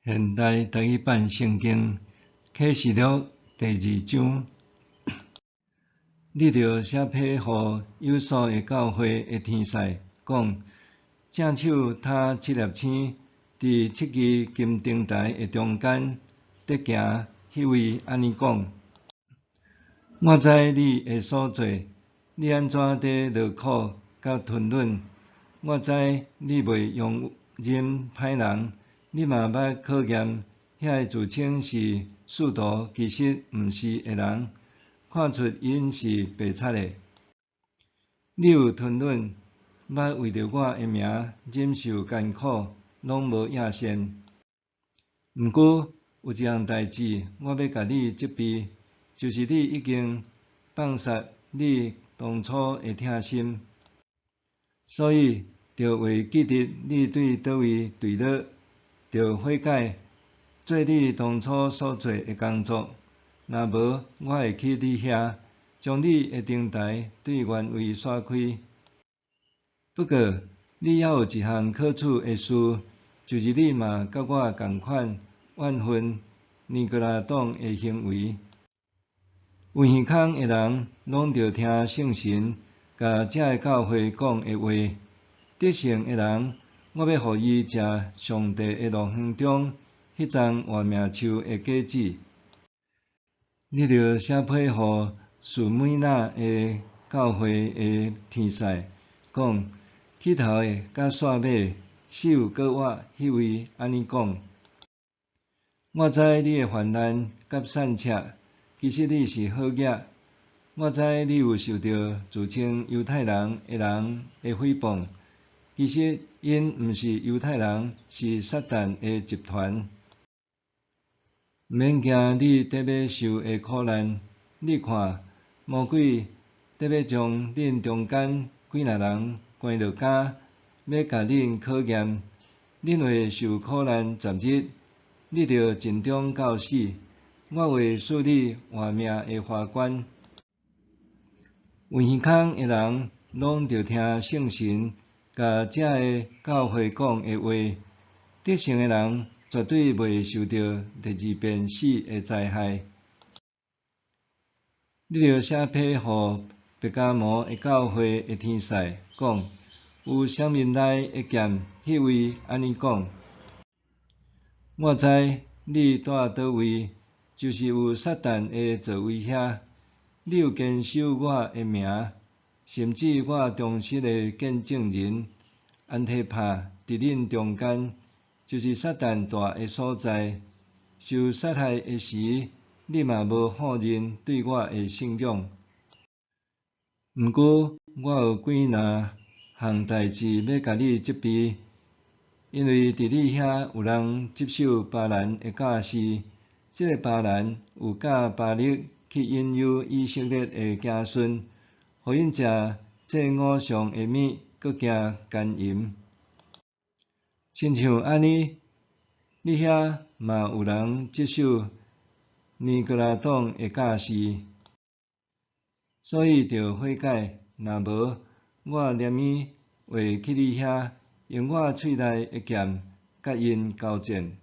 现代台语版圣经启示录第2章，你着写批予有所的教会的天使，讲：正手他7粒星，伫7支金灯台的中间伫行，迄位安尼讲：我知你的所做，你安怎伫劳苦甲吞忍，我知你袂容忍歹人。你嘛捌考验遐自称是使徒，其实毋是的人，看出因是白贼的。你有吞忍，捌为着我的名忍受艰苦，拢无亚线。毋过有一项代志，我要甲你责备，就是你已经放杀你当初的疼心，所以着会记得你对倒位坠落。着悔改，做你当初所做的工作。若无，我会去你遐，将你的灯台对原位刷开。不过，你还有一项可取的事，就是你嘛甲我共款怨恨尼哥拉党的行为。有耳孔的人，拢着听圣神甲这个教会讲的话。得胜的人，我要互伊食上帝的乐园中迄丛活命树的果子。你着写批予士每那的教会的天使，讲：起头的甲煞尾手搁活迄位安尼讲：我知你的患难甲散赤，其实你是好业。我知你有受到自称犹太人的诽谤。其实因毋是犹太人，是撒旦的集团。毋免惊你得要受的苦难。你看，魔鬼得要将恁中间几若人关落监，要甲恁考验。恁会受苦难10日，你着尽忠到死。我会使你活命的法官。有耳孔的人，拢着听圣神甲这个教会讲的话。得胜的人绝对袂受到第2遍死的灾害。你着写批予伯加摩的教会的天使，讲：有生命内的剑，迄位安尼讲：我知你住倒位，就是有撒旦的座位遐。你有坚守我的名，甚至我忠实的见证人安提帕伫恁中间，就是撒旦住的所在。受杀害的时，你嘛无否认对我的信仰。毋过，我有几若项代志要甲你责备，因为伫你遐有人接受巴兰的教示。这个巴兰有教巴力去引诱以色列的子孙，互因食这偶像的物，搁行奸淫。亲像安尼，你遐嘛有人接受尼哥拉党的教示，所以着悔改。若无，我念伊会去你遐，用我喙内的剑甲因交战。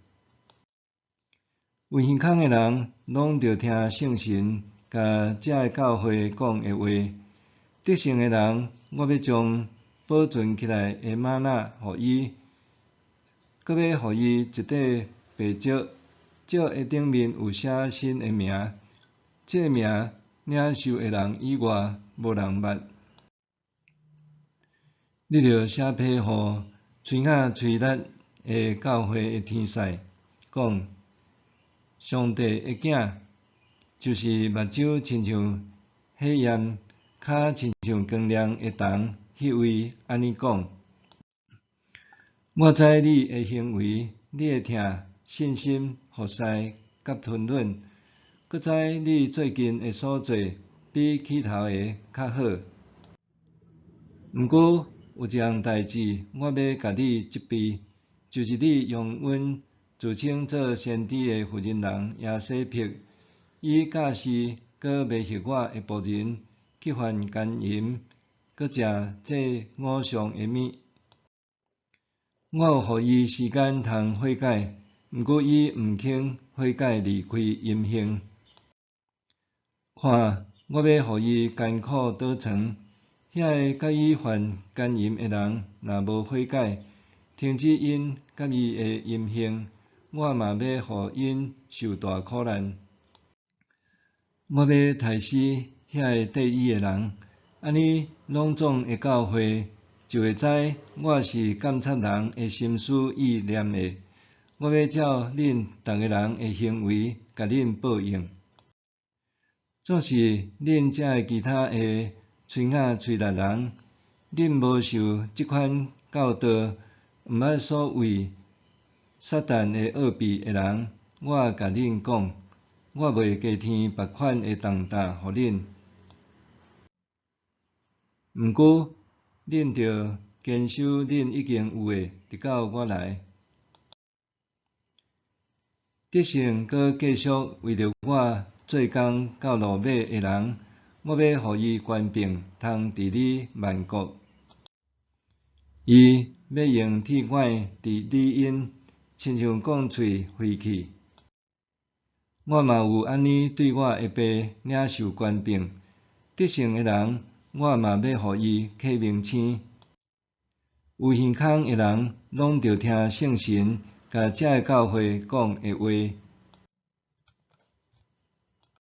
有耳孔的人，拢着听圣神甲这个教会讲的话。得胜的人，我要将保存起来的吗哪予伊，搁要予伊一块白石，石的顶面有写神的名。这个名领受的人以外，无人捌。你着写批予吹雅吹力的教会的天使，讲：上帝的囝，就是目睭亲像火焰，脚亲像光亮的铜，迄位安尼讲：我知你的行为，你的疼、信心、服侍甲吞忍，搁知你最近的所做比起头的较好。毋过有一项代志，我要甲你责备，就是你用阮自称做先知的妇人人耶洗别，以教示搁迷惑我的仆人，去犯奸淫，搁食这偶像的物。我有予伊时间通悔改，毋过伊毋肯悔改离开淫行。看，我要互伊艰苦倒床。遐个甲伊犯奸淫的人，若无悔改，停止因甲伊的淫行，我嘛要互因受大苦难。我要杀死遐个缀伊的人，安尼拢总会教会，就会知我是监察人的心思意念的。我要照恁逐个人的行为，甲恁报应。做是恁遮个其他的喙雅喙力人，恁无受即款教导，毋捌所谓撒旦的奥秘的人，我甲恁讲，我袂加添别款的重担互恁。毋过，恁着坚守恁已经有的，直到我来。得胜阁继续为着我做工到落尾的人，我要互伊权柄通治理万国。伊要用铁拐治理因，亲像讲喙废去。我嘛有安尼对我的爸领受权柄。得胜的人，我嘛要互伊刻名称。有耳孔的人，拢着听圣神甲遮个教会讲的话。